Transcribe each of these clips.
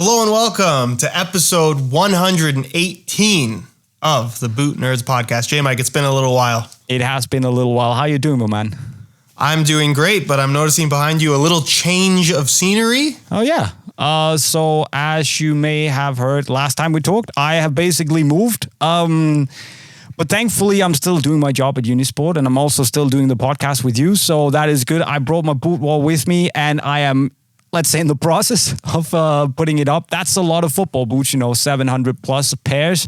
Hello and welcome to episode 118 of the Boot Nerds podcast. JayMike, it's been a little while. It has been a little while. How you doing, my man? I'm doing great, but I'm noticing behind you a little change of scenery. Oh, yeah. So as you may have heard last time we talked, I have basically moved. But thankfully, I'm still doing my job at Unisport, and I'm also still doing the podcast with you. So that is good. I brought my boot wall with me, and I am, let's say, in the process of putting it up. That's a lot of football boots, 700 plus pairs.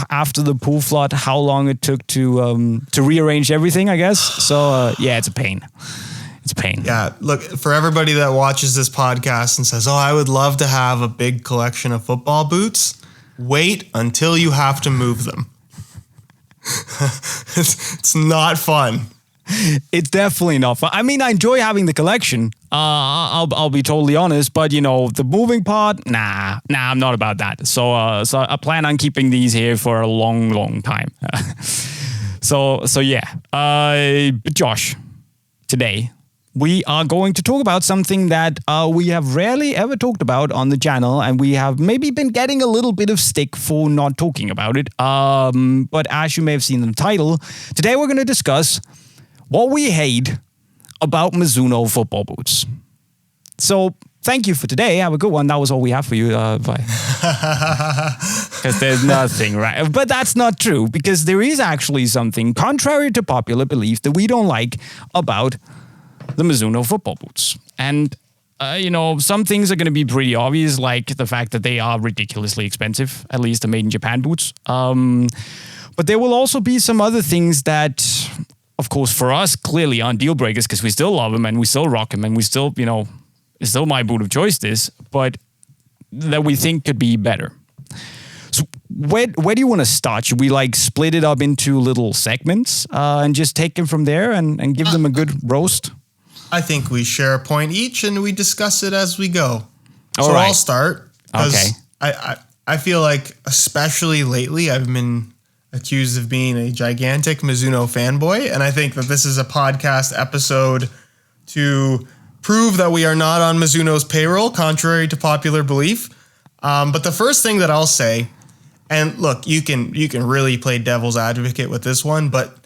After the pool flood, how long it took to rearrange everything, I guess. So, yeah, it's a pain. It's a pain. Yeah, look, for everybody that watches this podcast and says, I would love to have a big collection of football boots, wait until you have to move them. It's not fun. It's definitely not fun. I mean, I enjoy having the collection. I'll be totally honest, but the moving part, nah, I'm not about that. So I plan on keeping these here for a long time. So yeah. Josh, today we are going to talk about something that we have rarely ever talked about on the channel, and we have maybe been getting a little bit of stick for not talking about it. But as you may have seen in the title, today we're going to discuss what we hate about Mizuno football boots. So, thank you for today. Have a good one. That was all we have for you. Bye. Because there's nothing, right? But that's not true, because there is actually something, contrary to popular belief, that we don't like about the Mizuno football boots. And, some things are going to be pretty obvious, like the fact that they are ridiculously expensive, at least the made in Japan boots. But there will also be some other things that, of course, for us, clearly aren't deal breakers, because we still love them and we still rock them and we still, it's still my boot of choice, but that we think could be better. So where do you want to start? Should we split it up into little segments and just take them from there and give them a good roast? I think we share a point each and we discuss it as we go. All so right. I'll start. Okay. I feel like, especially lately, I've been accused of being a gigantic Mizuno fanboy, and I think that this is a podcast episode to prove that we are not on Mizuno's payroll, contrary to popular belief. But the first thing that I'll say, and look, you can really play devil's advocate with this one, but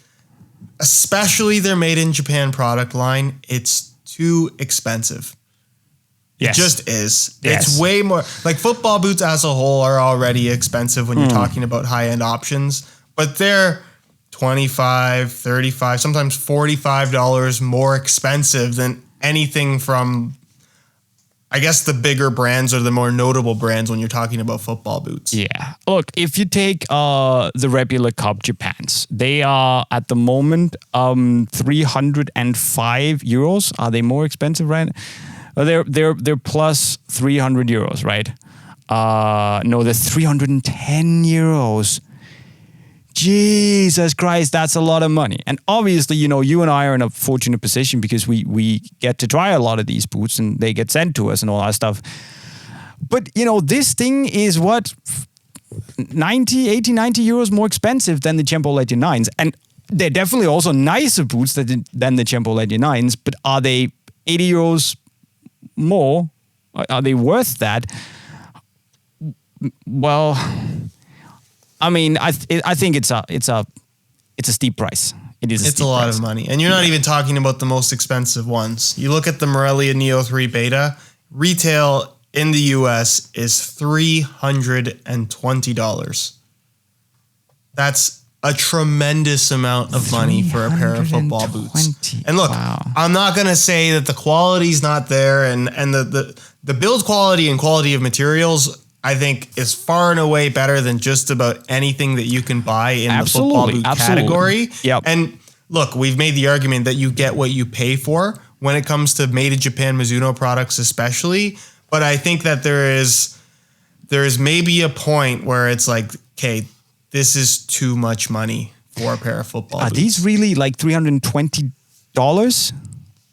especially their made in Japan product line, it's too expensive. Yes. It just is. Yes. It's way more, football boots as a whole are already expensive when you're talking about high-end options, but they're $25, $35, sometimes $45 more expensive than anything from, I guess, the bigger brands or the more notable brands when you're talking about football boots. Yeah. Look, if you take the regular Cup Japans, they are at the moment 305 euros. Are they more expensive, right? They're plus 300 euros, right? No, they're 310 euros. Jesus Christ, that's a lot of money. And obviously, you and I are in a fortunate position because we get to try a lot of these boots and they get sent to us and all that stuff. But, this thing is what, 80, 90 euros more expensive than the Cempo Legend 9s. And they're definitely also nicer boots than the Cempo Legend 9s, but are they 80 euros more? Are they worth that? Well, I mean, I think it's a steep price. It's a lot of money. And you're not even talking about the most expensive ones. You look at the Morelia Neo 3 Beta, retail in the US is $320. That's a tremendous amount of money for a pair of football boots. And look, wow. I'm not going to say that the quality's not there and the build quality and quality of materials, I think, is far and away better than just about anything that you can buy in the football boot category. Yep. And look, we've made the argument that you get what you pay for when it comes to made in Japan Mizuno products especially. But I think that there is maybe a point where it's like, okay, this is too much money for a pair of football boots. Are these really $320?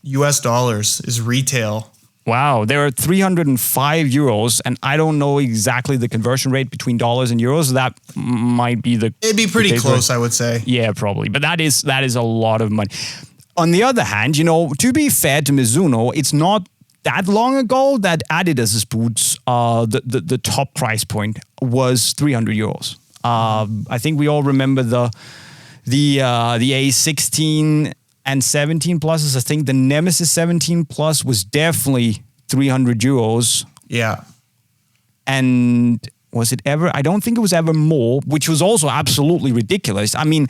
US dollars is retail. Wow, they're 305 euros, and I don't know exactly the conversion rate between dollars and euros. That might be it'd be pretty close, I would say. Yeah, probably. But that is a lot of money. On the other hand, to be fair to Mizuno, it's not that long ago that Adidas's boots, the top price point was 300 euros. I think we all remember the A16 and 17 pluses. I think the Nemesis 17 plus was definitely 300 euros. Yeah. And was it ever? I don't think it was ever more, which was also absolutely ridiculous. I mean,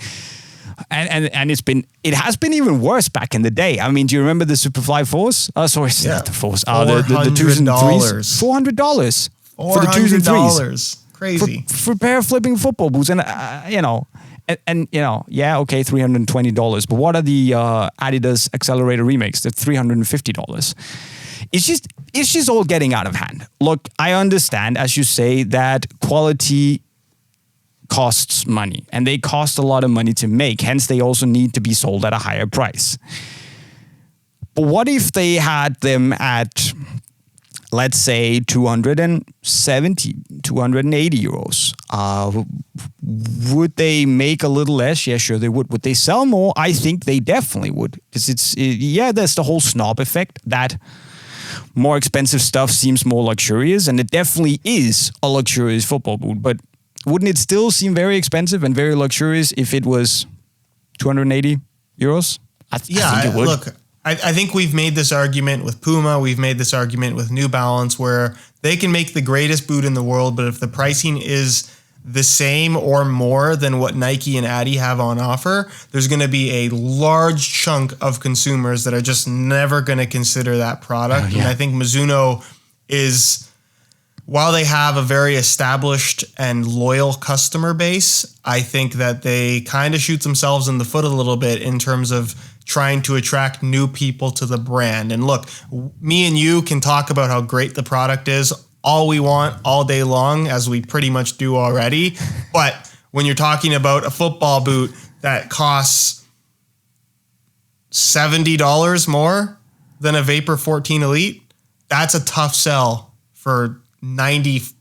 and it has been even worse back in the day. I mean, do you remember the Superfly Force? Sorry, not the Force. The twos and threes. $400 for the twos and threes. Crazy for a pair of flipping football boots, and yeah, okay, $320. But what are the Adidas Accelerator remakes? They're $350. It's just all getting out of hand. Look, I understand, as you say, that quality costs money, and they cost a lot of money to make. Hence, they also need to be sold at a higher price. But what if they had them at, let's say, 270, 280 euros? Would they make a little less? Yeah, sure they would. Would they sell more? I think they definitely would. Because there's the whole snob effect that more expensive stuff seems more luxurious, and it definitely is a luxurious football boot. But wouldn't it still seem very expensive and very luxurious if it was 280 euros? I think it would. Look, I think we've made this argument with Puma. We've made this argument with New Balance, where they can make the greatest boot in the world, but if the pricing is the same or more than what Nike and Adi have on offer, there's going to be a large chunk of consumers that are just never going to consider that product. And I think Mizuno is, while they have a very established and loyal customer base, I think that they kind of shoot themselves in the foot a little bit in terms of trying to attract new people to the brand. And look, me and you can talk about how great the product is all we want all day long, as we pretty much do already. But when you're talking about a football boot that costs $70 more than a Vapor 14 Elite, that's a tough sell for 99%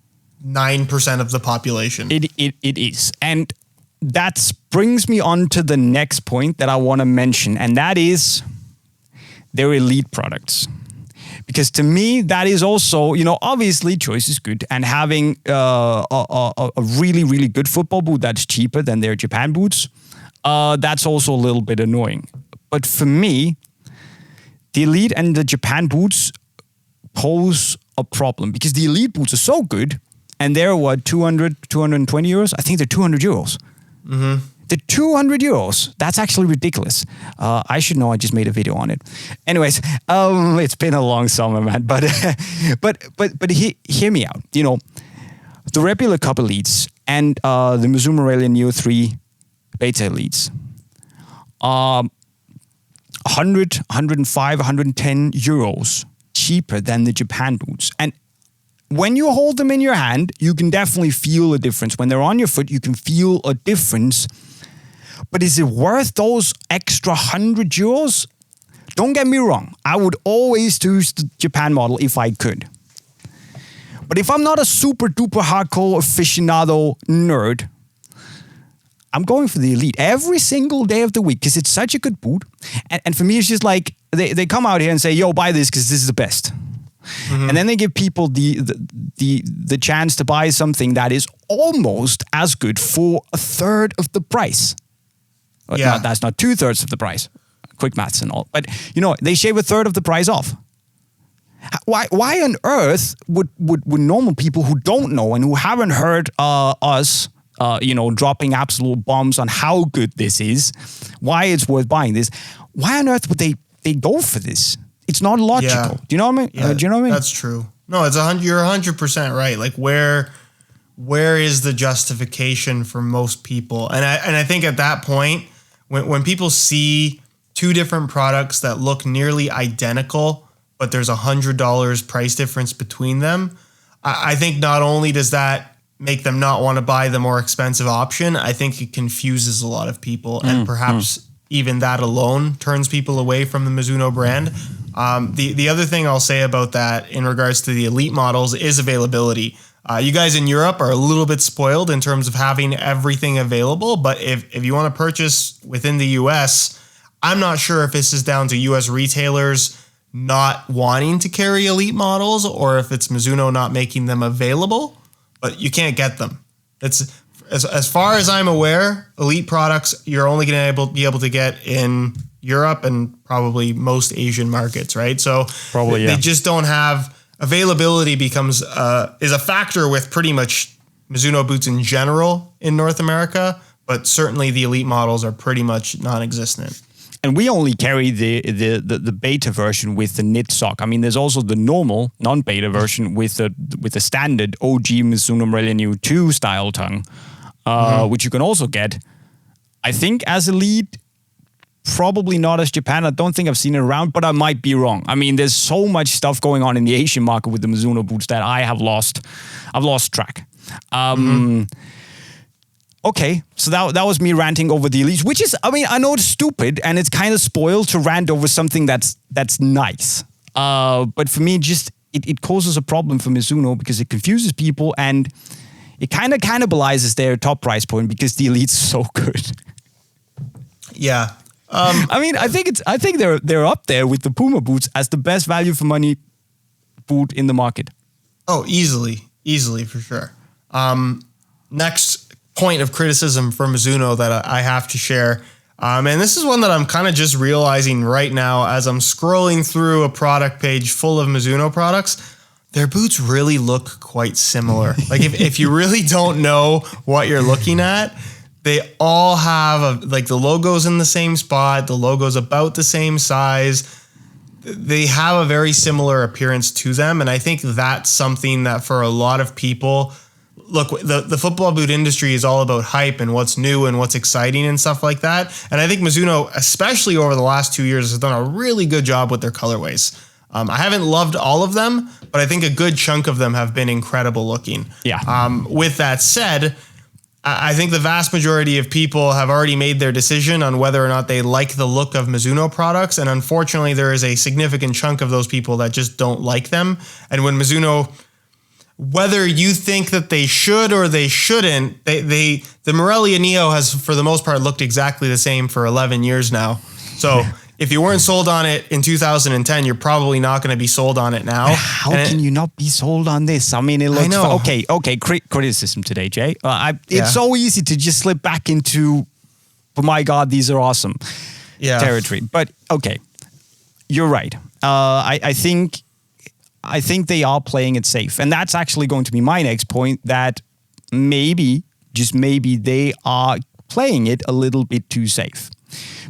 of the population. It is. And that brings me on to the next point that I want to mention, and that is their elite products. Because to me, that is also, obviously choice is good, and having a really, really good football boot that's cheaper than their Japan boots, that's also a little bit annoying. But for me, the elite and the Japan boots pose a problem, because the elite boots are so good, and they're 200, 220 euros? I think they're 200 euros. Mm-hmm. The 200 euros, that's actually ridiculous. I should know, I just made a video on it. Anyways, it's been a long summer, man. But hear me out. The Replica Cup Elites and the Mizuno Aurelia Neo 3 Beta Elites are 100, 105, 110 euros cheaper than the Japan boots. And when you hold them in your hand, you can definitely feel a difference. When they're on your foot, you can feel a difference. But is it worth those extra 100 euros? Don't get me wrong. I would always choose the Japan model if I could. But if I'm not a super duper hardcore aficionado nerd, I'm going for the Elite every single day of the week because it's such a good boot. And for me, it's just like they come out here and say, yo, buy this because this is the best. Mm-hmm. And then they give people the chance to buy something that is almost as good for a third of the price. Yeah. No, that's not 2/3 of the price. Quick maths and all. But, they shave a third of the price off. Why on earth would normal people who don't know and who haven't heard us, dropping absolute bombs on how good this is, why it's worth buying this, why on earth would they go for this? It's not logical. Yeah. Do you know what I mean? Yeah, do you know what I mean? That's true. No, you're 100% right. Like where is the justification for most people? And I think at that point, when people see two different products that look nearly identical, but there's $100 price difference between them, I think not only does that make them not want to buy the more expensive option, I think it confuses a lot of people, and perhaps even that alone turns people away from the Mizuno brand. The other thing I'll say about that in regards to the Elite models is availability. You guys in Europe are a little bit spoiled in terms of having everything available, but if you want to purchase within the US, I'm not sure if this is down to US retailers not wanting to carry elite models or if it's Mizuno not making them available, but you can't get them. It's as far as I'm aware, elite products you're only going to be able to get in Europe and probably most Asian markets, right? So probably they just don't have availability is a factor with pretty much Mizuno boots in general in North America, but certainly the elite models are pretty much non-existent. And we only carry the beta version with the knit sock. I mean, there's also the normal non-beta version with the standard OG Mizuno Morelia New 2 style tongue, which you can also get, I think, as elite. Probably not as Japan. I don't think I've seen it around, but I might be wrong. I mean, there's so much stuff going on in the Asian market with the Mizuno boots that I've lost track. Okay, so that was me ranting over the elites, which is, I mean, I know it's stupid and it's kind of spoiled to rant over something that's nice. But for me, just it causes a problem for Mizuno because it confuses people and it kind of cannibalizes their top price point because the elite's so good. Yeah. I mean, I think they're up there with the Puma boots as the best value for money boot in the market. Oh, easily for sure. Next point of criticism for Mizuno that I have to share, and this is one that I'm kind of just realizing right now as I'm scrolling through a product page full of Mizuno products. Their boots really look quite similar. Like if you really don't know what you're looking at. They all have the logo's in the same spot. The logo's about the same size. They have a very similar appearance to them. And I think that's something that for a lot of people, look, the football boot industry is all about hype and what's new and what's exciting and stuff like that. And I think Mizuno, especially over the last 2 years, has done a really good job with their colorways. I haven't loved all of them, but I think a good chunk of them have been incredible looking. Yeah. With that said, I think the vast majority of people have already made their decision on whether or not they like the look of Mizuno products. And unfortunately, there is a significant chunk of those people that just don't like them. And when Mizuno, whether you think that they should or they shouldn't, the Morelia Neo has, for the most part, looked exactly the same for 11 years now. So if you weren't sold on it in 2010, you're probably not going to be sold on it now. How can you not be sold on this? I mean, it looks okay. Criticism today, Jay. It's so easy to just slip back into, oh my God, these are awesome territory. But okay, you're right. I think they are playing it safe, and that's actually going to be my next point. That maybe, just maybe, they are playing it a little bit too safe.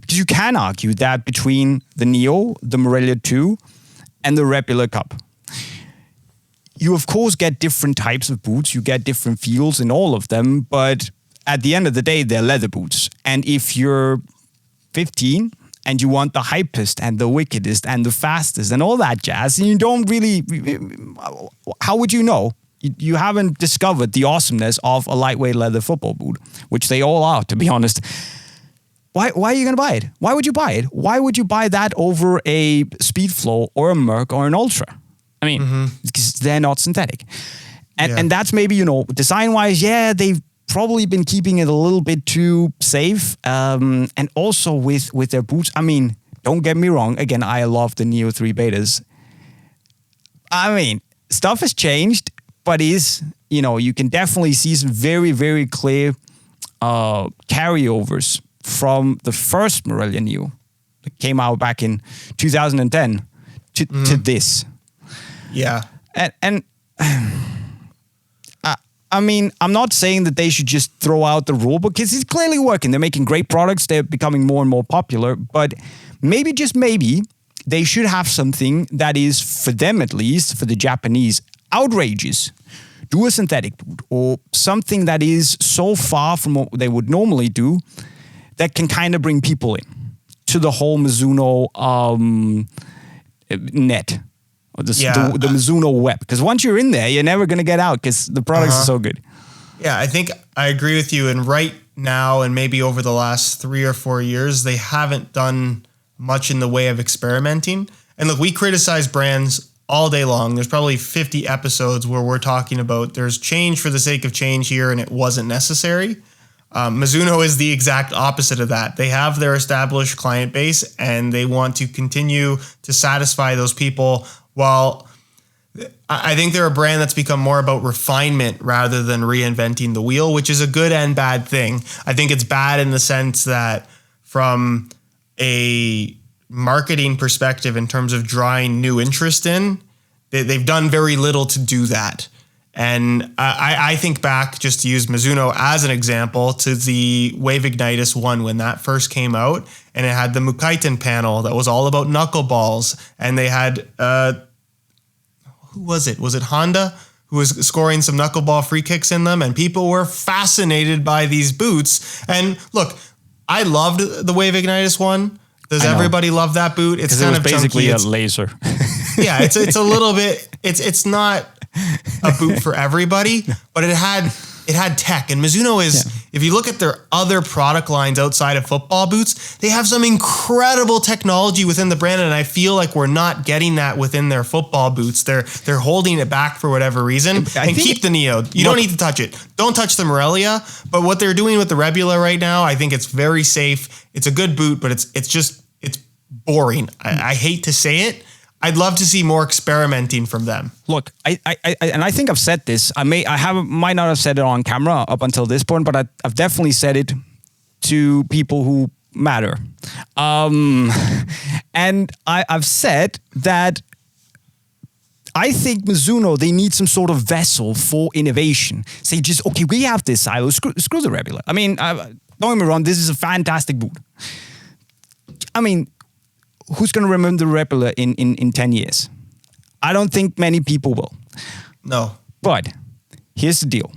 Because you can argue that between the Neo, the Morelia 2, and the Replica Cup, you of course get different types of boots, you get different feels in all of them, but at the end of the day, they're leather boots. And if you're 15 and you want the hypest and the wickedest and the fastest and all that jazz, and you don't really, how would you know? You haven't discovered the awesomeness of a lightweight leather football boot, which they all are, to be honest. Why are you going to buy it? Why would you buy it? Why would you buy that over a Speedflow or a Merc or an Ultra? I mean, because they're not synthetic. And that's maybe, design-wise, they've probably been keeping it a little bit too safe. And also with their boots, I mean, don't get me wrong. Again, I love the Neo 3 betas. I mean, stuff has changed, but you can definitely see some very, very clear carryovers from the first Morelia Neo that came out back in 2010 to this. Yeah. And I mean, I'm not saying that they should just throw out the rule book because it's clearly working. They're making great products. They're becoming more and more popular. But maybe, just maybe, they should have something that is, for them at least, for the Japanese, outrageous. Do a synthetic boot or something that is so far from what they would normally do that can kind of bring people in to the whole Mizuno net, or the Mizuno web. Because once you're in there, you're never going to get out because the products are so good. Yeah, I think I agree with you. And right now, and maybe over the last 3 or 4 years, they haven't done much in the way of experimenting. And look, we criticize brands all day long. There's probably 50 episodes where we're talking about there's change for the sake of change here and it wasn't necessary. Mizuno is the exact opposite of that. They have their established client base and they want to continue to satisfy those people, while I think they're a brand that's become more about refinement rather than reinventing the wheel, which is a good and bad thing. I think it's bad in the sense that from a marketing perspective, in terms of drawing new interest in, they've done very little to do that. And I think back, just to use Mizuno as an example, to the Wave Ignitus 1 when that first came out, and it had the Mukaiten panel that was all about knuckleballs. And they had, who was it? Was it Honda who was scoring some knuckleball free kicks in them? And people were fascinated by these boots. And look, I loved the Wave Ignitus 1. Does everybody love that boot? It's kind of basically chunky. a laser. Yeah, it's a little bit, it's not a boot for everybody, but it had tech. And Mizuno is, if you look at their other product lines outside of football boots, they have some incredible technology within the brand, and I feel like we're not getting that within their football boots. They're holding it back for whatever reason. And keep the Neo. You don't need to touch it. Don't touch the Morelia, but what they're doing with the Rebula right now, I think it's very safe. It's a good boot, but it's boring. I hate to say it. I'd love to see more experimenting from them. Look, I think I've said this. Might not have said it on camera up until this point, but I've definitely said it to people who matter. And I've said that I think Mizuno, they need some sort of vessel for innovation. Say just, okay, we have this silo, screw the Rebula. I mean, don't get me wrong, this is a fantastic boot. I mean, who's going to remember the Rebula in 10 years? I don't think many people will. No. But here's the deal.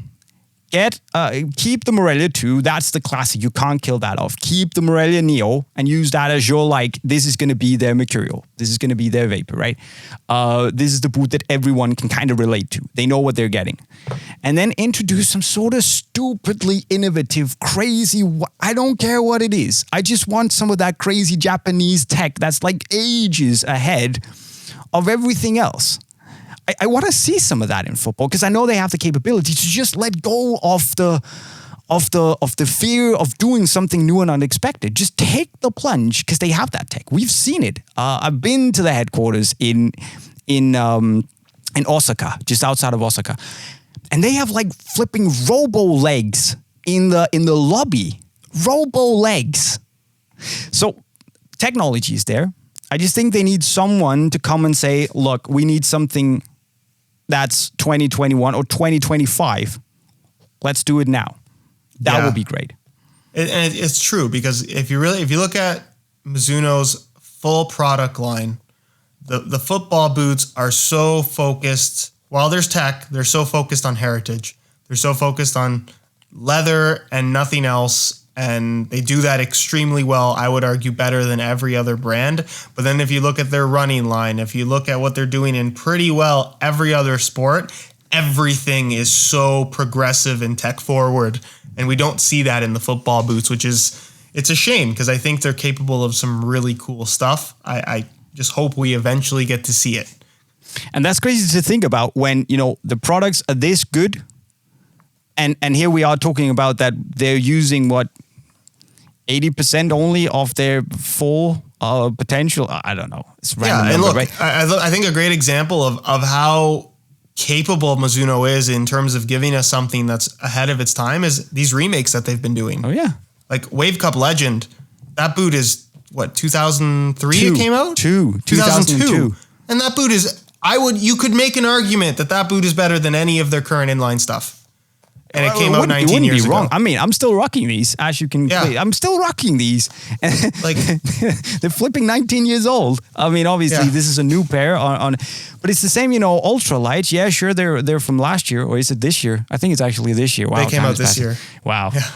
Keep the Morelia 2. That's the classic. You can't kill that off. Keep the Morelia Neo and use that as your, like, this is going to be their Mercurial. This is going to be their Vapor, right? This is the boot that everyone can kind of relate to. They know what they're getting. And then introduce some sort of stupidly innovative, crazy, I don't care what it is. I just want some of that crazy Japanese tech that's like ages ahead of everything else. I want to see some of that in football because I know they have the capability to just let go of the fear of doing something new and unexpected. Just take the plunge because they have that tech. We've seen it. I've been to the headquarters in Osaka, just outside of Osaka, and they have like flipping robo legs in the lobby. Robo legs. So technology is there. I just think they need someone to come and say, look, we need something that's 2021 or 2025. Let's do it now. That would be great. And it's true because if you look at Mizuno's full product line, the football boots are so focused. While there's tech, they're so focused on heritage. They're so focused on leather and nothing else. And they do that extremely well, I would argue better than every other brand. But then if you look at their running line, if you look at what they're doing in pretty well every other sport, everything is so progressive and tech forward. And we don't see that in the football boots, it's a shame because I think they're capable of some really cool stuff. I just hope we eventually get to see it. And that's crazy to think about when, the products are this good. And here we are talking about that they're using 80% only of their full potential. I don't know. It's random and number, look, right? I think a great example of how capable Mizuno is in terms of giving us something that's ahead of its time is these remakes that they've been doing. Oh yeah, like Wave Cup Legend. That boot is 2003 it came out? 2002. And that boot is you could make an argument that boot is better than any of their current inline stuff. And it came out 19 years ago. Wrong. I mean, I'm still rocking these, as you can see. I'm still rocking these. Like they're flipping 19 years old. I mean, obviously, this is a new pair but it's the same, ultralights. Yeah, sure, they're from last year, or is it this year? I think it's actually this year. Wow, they came out this year. Wow. Yeah.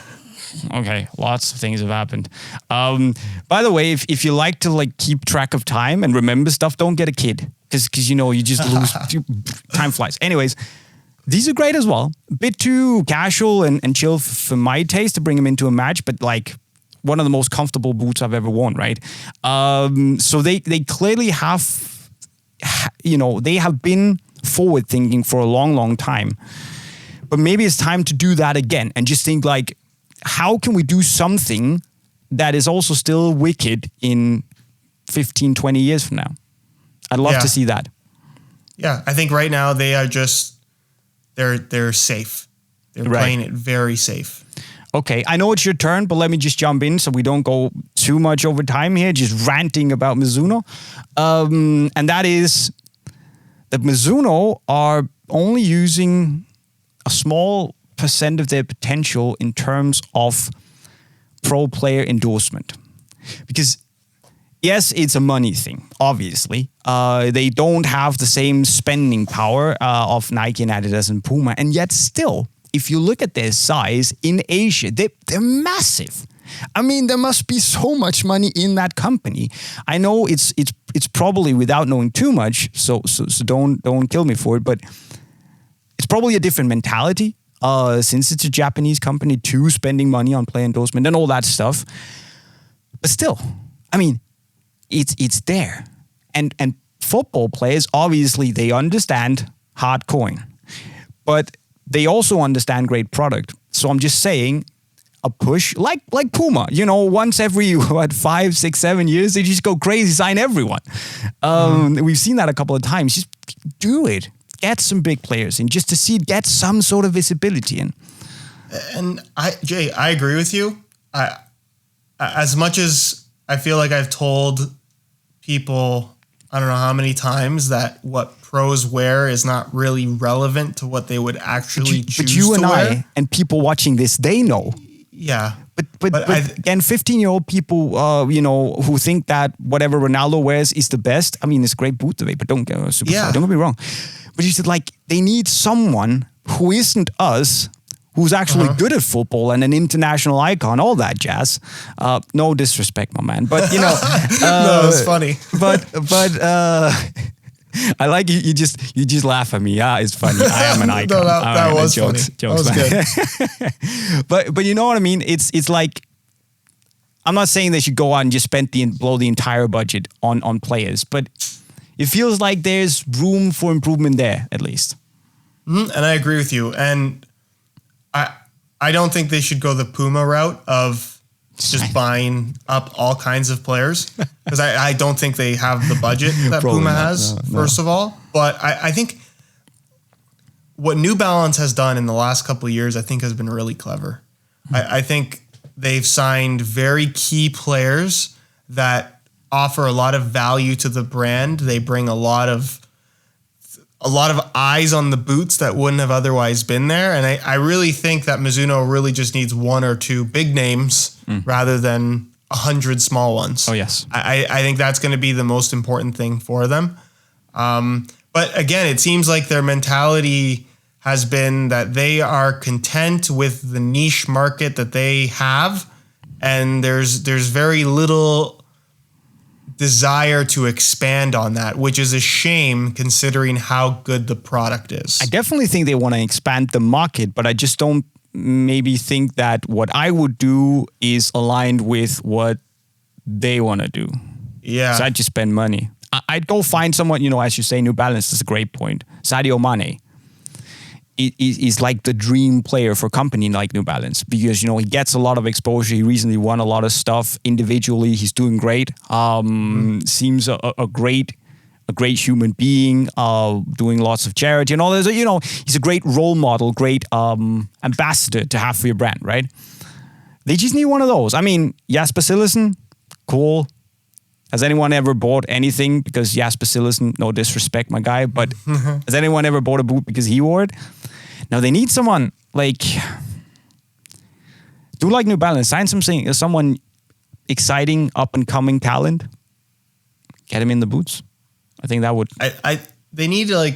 Okay, lots of things have happened. By the way, if you like to keep track of time and remember stuff, don't get a kid because you just lose. Time flies. Anyways. These are great as well. A bit too casual and chill for my taste to bring them into a match, but one of the most comfortable boots I've ever worn, right? So they clearly have, they have been forward thinking for a long, long time. But maybe it's time to do that again and just think how can we do something that is also still wicked in 15, 20 years from now? I'd love to see that. Yeah, I think right now they are just, they're safe. They're playing it very safe. Okay, I know it's your turn, but let me just jump in so we don't go too much over time here, just ranting about Mizuno. And that is that Mizuno are only using a small percent of their potential in terms of pro player endorsement. Because yes, it's a money thing, obviously. They don't have the same spending power of Nike and Adidas and Puma. And yet still, if you look at their size in Asia, they're massive. I mean, there must be so much money in that company. I know it's probably, without knowing too much, so don't kill me for it, but it's probably a different mentality since it's a Japanese company too, spending money on player endorsement and all that stuff. But still, I mean, it's there. And football players, obviously, they understand hard coin. But they also understand great product. So I'm just saying, a push like Puma, once every 5, 6, 7 years, they just go crazy, sign everyone. We've seen that a couple of times. Just do it. Get some big players in just to see it get some sort of visibility in. And Jay, I agree with you. As much as I feel like I've told people, I don't know how many times, that what pros wear is not really relevant to what they would actually choose to wear. But you and I and people watching this, they know. Yeah. But again, 15-year-old people, who think that whatever Ronaldo wears is the best. I mean, it's a great boot today, but don't get me wrong. But you said, they need someone who isn't us, who's actually good at football and an international icon, all that jazz. No disrespect, my man, but no, it's funny. But I like you just laugh at me. Yeah, it's funny. I am an icon. No, that was jokes, funny. Jokes, that was good. but you know what I mean? It's like, I'm not saying they should go out and just blow the entire budget on players, but it feels like there's room for improvement there, at least. Mm-hmm. And I agree with you. And I don't think they should go the Puma route of just buying up all kinds of players, because I don't think they have the budget that Puma has, first of all. But I think what New Balance has done in the last couple of years, I think, has been really clever. I think they've signed very key players that offer a lot of value to the brand. They bring a lot of eyes on the boots that wouldn't have otherwise been there. And I really think that Mizuno really just needs 1 or 2 big names rather than 100 small ones. Oh, yes. I think that's going to be the most important thing for them. But again, it seems like their mentality has been that they are content with the niche market that they have. And there's very little desire to expand on that, which is a shame considering how good the product is. I definitely think they want to expand the market, but I just don't maybe think that what I would do is aligned with what they want to do. Yeah. So I'd just spend money. I'd go find someone, as you say, New Balance is a great point. Sadio Mane is like the dream player for a company like New Balance, because, he gets a lot of exposure. He recently won a lot of stuff individually. He's doing great. Seems a great human being, doing lots of charity and all this. He's a great role model, great ambassador to have for your brand, right? They just need one of those. I mean, Jasper Cillessen, cool. Has anyone ever bought anything because Jasper Cillessen, no disrespect, my guy, but has anyone ever bought a boot because he wore it? Now they need someone do like New Balance, sign someone exciting, up and coming talent, get him in the boots. I think that would. They need to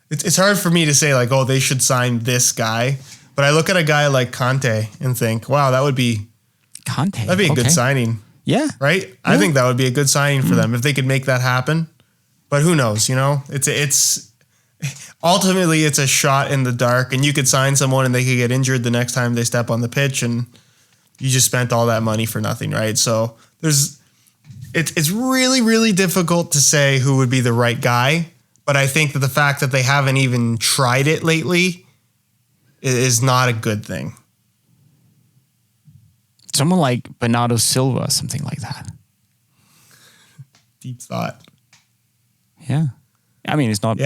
it's hard for me to say they should sign this guy, but I look at a guy like Conte and think, wow, that'd be a good signing. Yeah. Right? Yeah. I think that would be a good signing for them if they could make that happen. But who knows, It's ultimately it's a shot in the dark, and you could sign someone and they could get injured the next time they step on the pitch, and you just spent all that money for nothing, right? So it's really, really difficult to say who would be the right guy, but I think that the fact that they haven't even tried it lately is not a good thing. Someone like Bernardo Silva, something like that. Deep thought. Yeah. I mean, he's not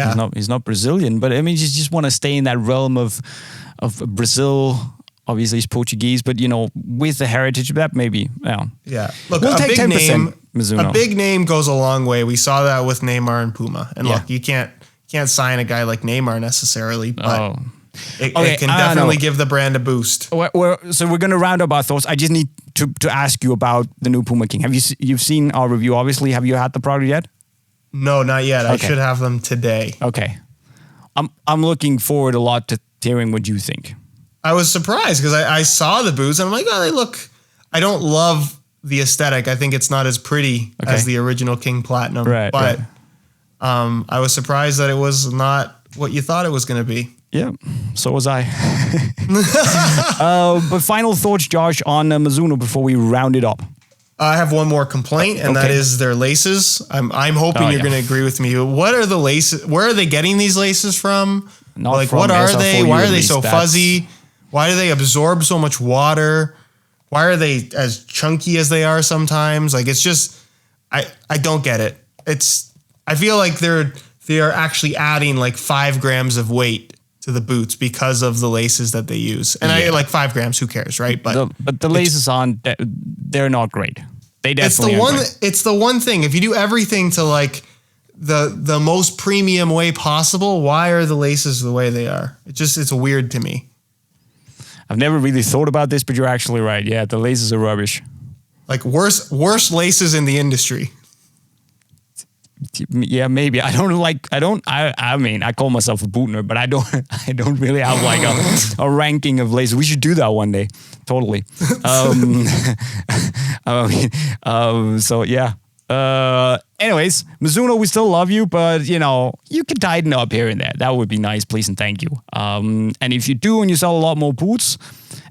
Brazilian, but I mean, you just want to stay in that realm of Brazil. Obviously, he's Portuguese, but with the heritage of that, maybe. Yeah. Look, we'll a take big 10% name. Mizuno. A big name goes a long way. We saw that with Neymar and Puma. And look, you can't sign a guy like Neymar necessarily, but it can definitely give the brand a boost. So we're going to round up our thoughts. I just need to ask you about the new Puma King. You've seen our review, obviously. Have you had the product yet? No, not yet. Okay. I should have them today. Okay. I'm looking forward a lot to hearing what you think. I was surprised because I saw the boots and I'm like, oh, they look. I don't love the aesthetic. I think it's not as pretty as the original King Platinum. Right, but I was surprised that it was not what you thought it was going to be. Yeah, so was I. But final thoughts, Josh, on Mizuno before we round it up. I have one more complaint, and that is their laces. I'm hoping you're going to agree with me. What are the laces? Where are they getting these laces from? What are they? Why are they so fuzzy? Why do they absorb so much water? Why are they as chunky as they are sometimes? It's just, I don't get it. I feel like they are actually adding 5 grams of weight to the boots because of the laces that they use. And I 5 grams, who cares, right? But the laces they're not great. They definitely it's the one thing. If you do everything to the most premium way possible, why are the laces the way they are? It's weird to me. I've never really thought about this, but you're actually right. Yeah, the laces are rubbish. Worst laces in the industry. Yeah, maybe. I mean, I call myself a boot nerd, but I don't really have a ranking of laces. We should do that one day. Totally. So yeah. Anyways, Mizuno, we still love you, but you can tighten up here and there. That would be nice, please and thank you. And if you do and you sell a lot more boots,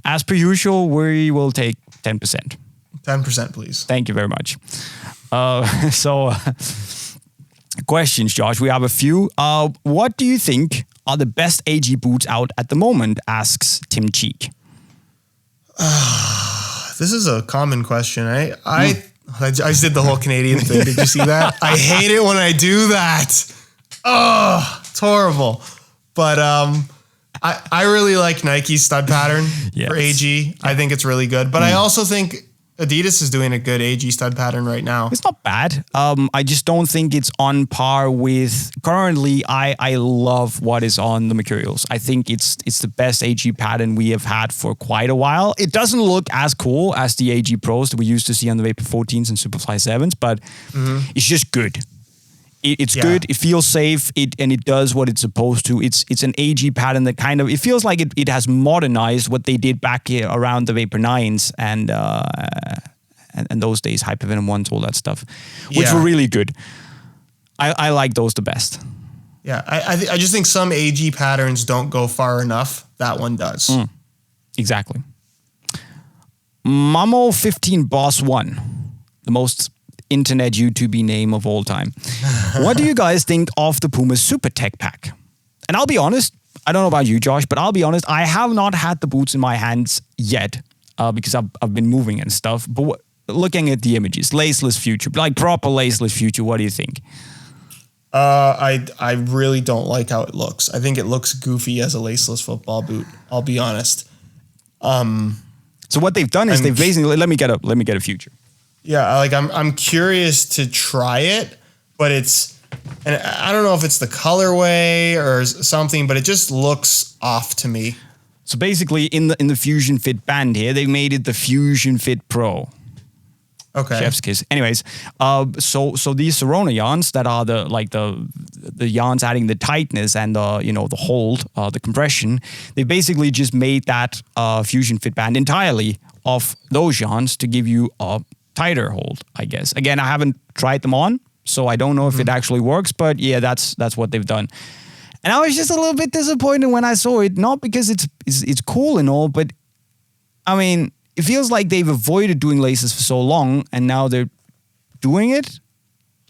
as per usual, we will take 10%. 10%, please. Thank you very much. Questions, Josh. We have a few. What do you think are the best AG boots out at the moment? Asks Tim Cheek. This is a common question. I just did the whole Canadian thing. Did you see that? I hate it when I do that. Oh, it's horrible. But I really like Nike's stud pattern for AG. I think it's really good. But I also think Adidas is doing a good AG stud pattern right now. It's not bad. I just don't think it's on par with currently. I love what is on the Mercurials. I think it's the best AG pattern we have had for quite a while. It doesn't look as cool as the AG Pros that we used to see on the Vapor 14s and Superfly 7s, but it's just good. It's good. It feels safe. And it does what it's supposed to. It's an AG pattern that it feels like it has modernized what they did back here around the Vapor 9s and those days, Hypervenom 1s, all that stuff, which were really good. I like those the best. Yeah, I just think some AG patterns don't go far enough. That one does. Exactly. Mamo 15 Boss 1, the most internet YouTube name of all time. What do you guys think of the Puma Super Tech Pack? And I'll be honest, I don't know about you, Josh, but I'll be honest, I have not had the boots in my hands yet because I've been moving and stuff. But looking at the images, laceless future, proper laceless future, what do you think? I really don't like how it looks. I think it looks goofy as a laceless football boot. I'll be honest. So what they've done is they've basically let me get a future. Yeah, I'm curious to try it, but and I don't know if it's the colorway or something, but it just looks off to me. So basically, in the Fusion Fit band here, they made it the Fusion Fit Pro. Okay. Chef's kiss. Anyways, so these Sorona yarns that are the yarns adding the tightness and the hold, the compression, they basically just made that Fusion Fit band entirely of those yarns to give you a tighter hold, I guess. Again, I haven't tried them on, so I don't know if it actually works, but yeah, that's what they've done. And I was just a little bit disappointed when I saw it, not because it's cool and all, but I mean, it feels like they've avoided doing laces for so long, and now they're doing it,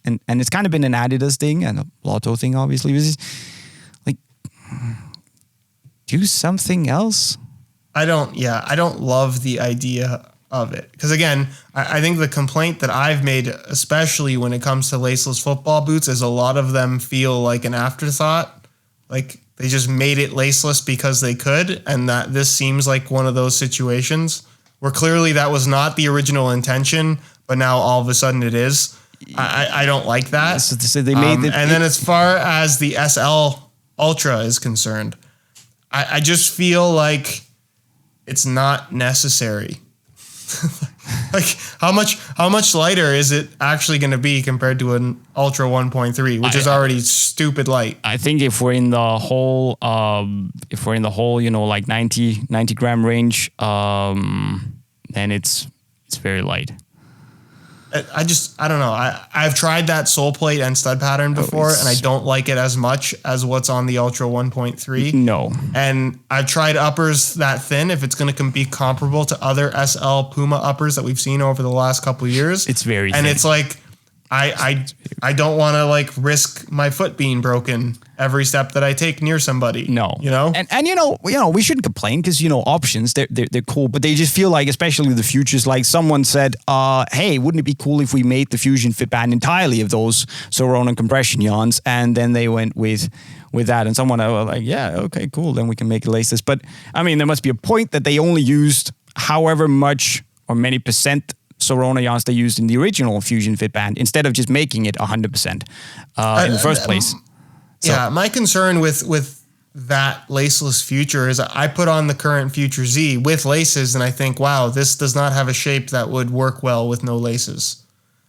and it's kind of been an Adidas thing and a Lotto thing, obviously. Do something else. I don't love the idea of it. Because again, I think the complaint that I've made, especially when it comes to laceless football boots, is a lot of them feel like an afterthought. Like they just made it laceless because they could. And that this seems like one of those situations where clearly that was not the original intention, but now all of a sudden it is. I don't like that. So they made and then as far as the SL Ultra is concerned, I just feel like it's not necessary. Like how much lighter is it actually going to be compared to an Ultra 1.3, which is already stupid light? I think if we're in the whole, like 90 gram range, then it's very light. I don't know. I've tried that sole plate and stud pattern before, and I don't like it as much as what's on the Ultra 1.3. No. And I've tried uppers that thin. If it's going to be comparable to other SL Puma uppers that we've seen over the last couple of years, it's very thin. And it's like I don't want to like risk my foot being broken every step that I take near somebody. No, you know, and we shouldn't complain because options they're cool, but they just feel like, especially the futures, like someone said, hey, wouldn't it be cool if we made the Fusion Fit Band entirely of those Sorona compression yarns? And then they went with that, and someone was like, yeah, okay, cool, then we can make it laceless. But I mean, there must be a point that they only used however much or many percent Sorona yarns they used in the original Fusion Fit Band instead of just making it 100% in the first place. So. Yeah, my concern with that laceless Future is I put on the current Future Z with laces and I think, wow, this does not have a shape that would work well with no laces.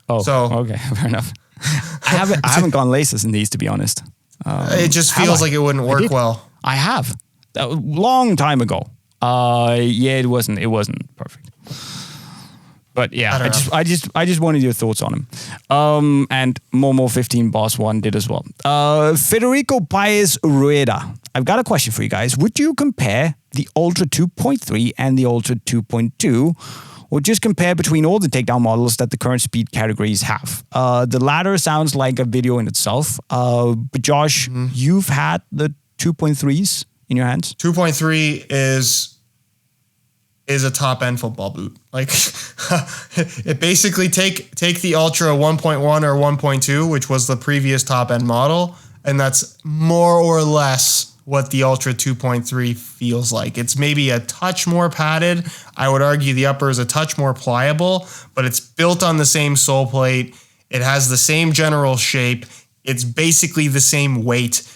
Oh, so okay, fair enough. I haven't gone laces in these, to be honest. It just feels like it wouldn't work well. I have a long time ago. Yeah, it wasn't perfect. But yeah, I just wanted your thoughts on him. And Momo15 Boss 1 did as well. Federico Paez Rueda. I've got a question for you guys. Would you compare the Ultra 2.3 and the Ultra 2.2, or just compare between all the takedown models that the current speed categories have? The latter sounds like a video in itself. But Josh, you've had the 2.3s in your hands? 2.3 is a top end football boot. Like it basically take the Ultra 1.1 or 1.2, which was the previous top end model, and that's more or less what the Ultra 2.3 feels like. It's maybe a touch more padded. I would argue the upper is a touch more pliable, but it's built on the same sole plate. It has the same general shape. It's basically the same weight.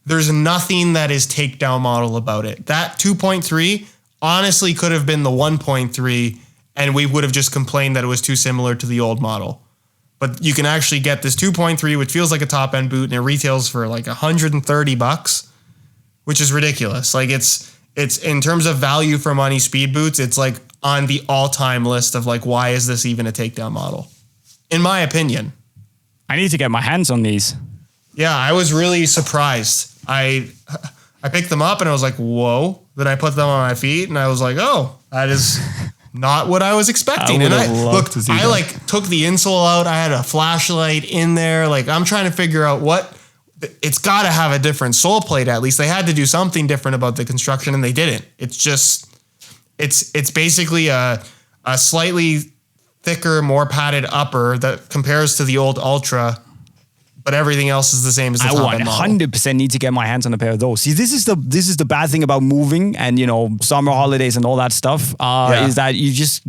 There's nothing that is takedown model about it. That 2.3 honestly could have been the 1.3, and we would have just complained that it was too similar to the old model. But you can actually get this 2.3, which feels like a top end boot, and it retails for like $130, which is ridiculous. Like it's in terms of value for money speed boots, it's like on the all-time list of like, why is this even a takedown model? In my opinion. I need to get my hands on these. Yeah, I was really surprised. I picked them up and I was like, whoa. Then I put them on my feet and I was like, oh, that is not what I was expecting. I like took the insole out. I had a flashlight in there. Like I'm trying to figure out it's got to have a different sole plate at least. They had to do something different about the construction and they didn't. It's just, it's basically a slightly thicker, more padded upper that compares to the old Ultra, but everything else is the same as the top end model. I 100% need to get my hands on a pair of those. See, this is the bad thing about moving and summer holidays and all that stuff is that you just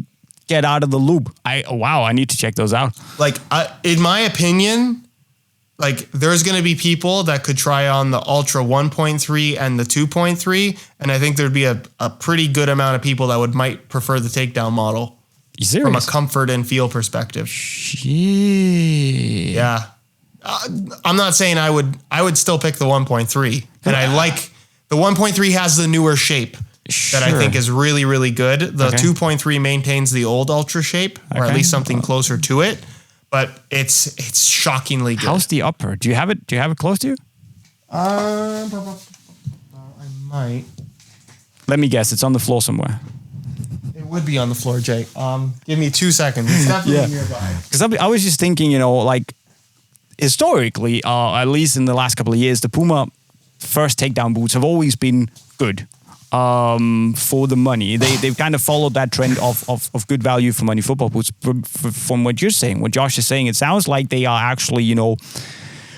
get out of the loop. I need to check those out. Like in my opinion, like there's going to be people that could try on the Ultra 1.3 and the 2.3, and I think there'd be a pretty good amount of people that might prefer the takedown model. You serious? From a comfort and feel perspective. Shit. Yeah. I'm not saying I would still pick the 1.3, and I like the 1.3 has the newer shape that I think is really, really good. The 2.3 maintains the old Ultra shape, or at least something closer to it, but it's shockingly good. How's the upper? Do you have it close to you? I might. Let me guess. It's on the floor somewhere. It would be on the floor, Jay. Give me 2 seconds. It's definitely nearby. Because I was just thinking, like, historically, at least in the last couple of years, the Puma first takedown boots have always been good. for the money. They've kind of followed that trend of good value for money football boots. From what you're saying, what Josh is saying, it sounds like they are actually,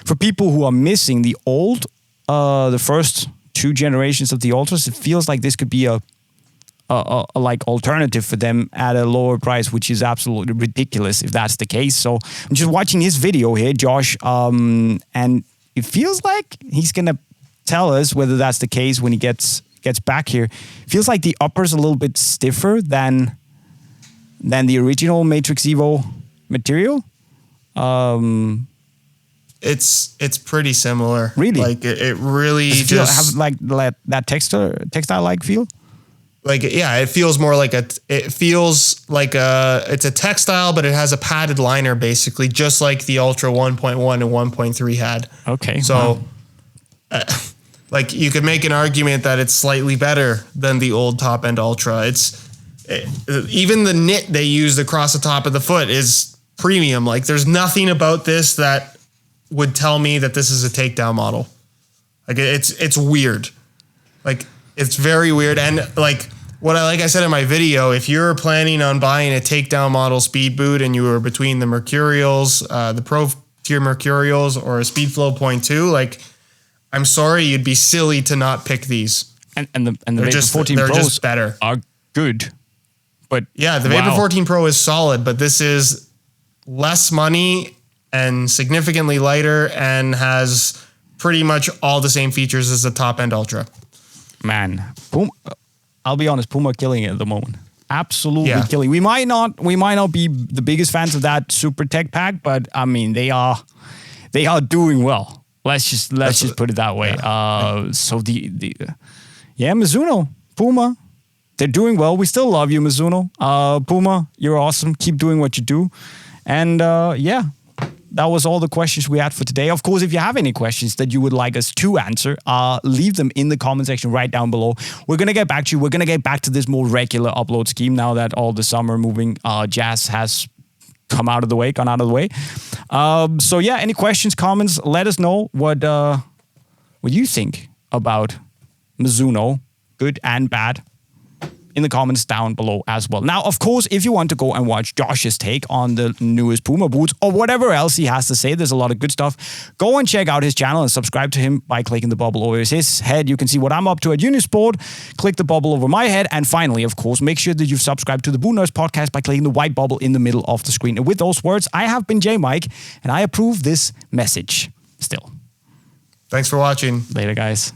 for people who are missing the old, the first 2 generations of the Ultras, it feels like this could be a like alternative for them at a lower price, which is absolutely ridiculous if that's the case. So I'm just watching his video here, Josh, and it feels like he's gonna tell us whether that's the case when he gets back here. Feels like the upper's a little bit stiffer than the original Matrix Evo material. It's pretty similar. Really? Like it really Does it just have like that textile like feel. Like, yeah, it feels more like it's a textile, but it has a padded liner basically, just like the Ultra 1.1 and 1.3 had. Okay. So, like, you could make an argument that it's slightly better than the old top end Ultra. Even the knit they used across the top of the foot is premium. Like, there's nothing about this that would tell me that this is a takedown model. Like, it's weird. Like, it's very weird. And like I said in my video, if you're planning on buying a takedown model speed boot and you were between the Mercurials, the Pro Tier Mercurials or a Speedflow 0.2, like, I'm sorry, you'd be silly to not pick these. And the Vapor 14 they're Pros just better. Are good. But yeah, the Vapor 14 Pro is solid, but this is less money and significantly lighter and has pretty much all the same features as the top end Ultra. Man, Puma, I'll be honest, Puma killing it at the moment. Absolutely killing. We might not be the biggest fans of that Super Tech Pack, but I mean they are doing well. Let's just put it that way. Yeah. So Mizuno, Puma, they're doing well. We still love you, Mizuno. Puma, you're awesome. Keep doing what you do. And that was all the questions we had for today. Of course, if you have any questions that you would like us to answer, leave them in the comment section right down below. We're going to get back to you. We're going to get back to this more regular upload scheme now that all the summer moving jazz has gone out of the way. So yeah, any questions, comments, let us know what you think about Mizuno, good and bad, in the comments down below as well. Now, of course, if you want to go and watch Josh's take on the newest Puma boots or whatever else he has to say, there's a lot of good stuff. Go and check out his channel and subscribe to him by clicking the bubble over his head. You can see what I'm up to at Unisport. Click the bubble over my head. And finally, of course, make sure that you've subscribed to the Boot Nerds podcast by clicking the white bubble in the middle of the screen. And with those words, I have been JayMike, and I approve this message still. Thanks for watching. Later, guys.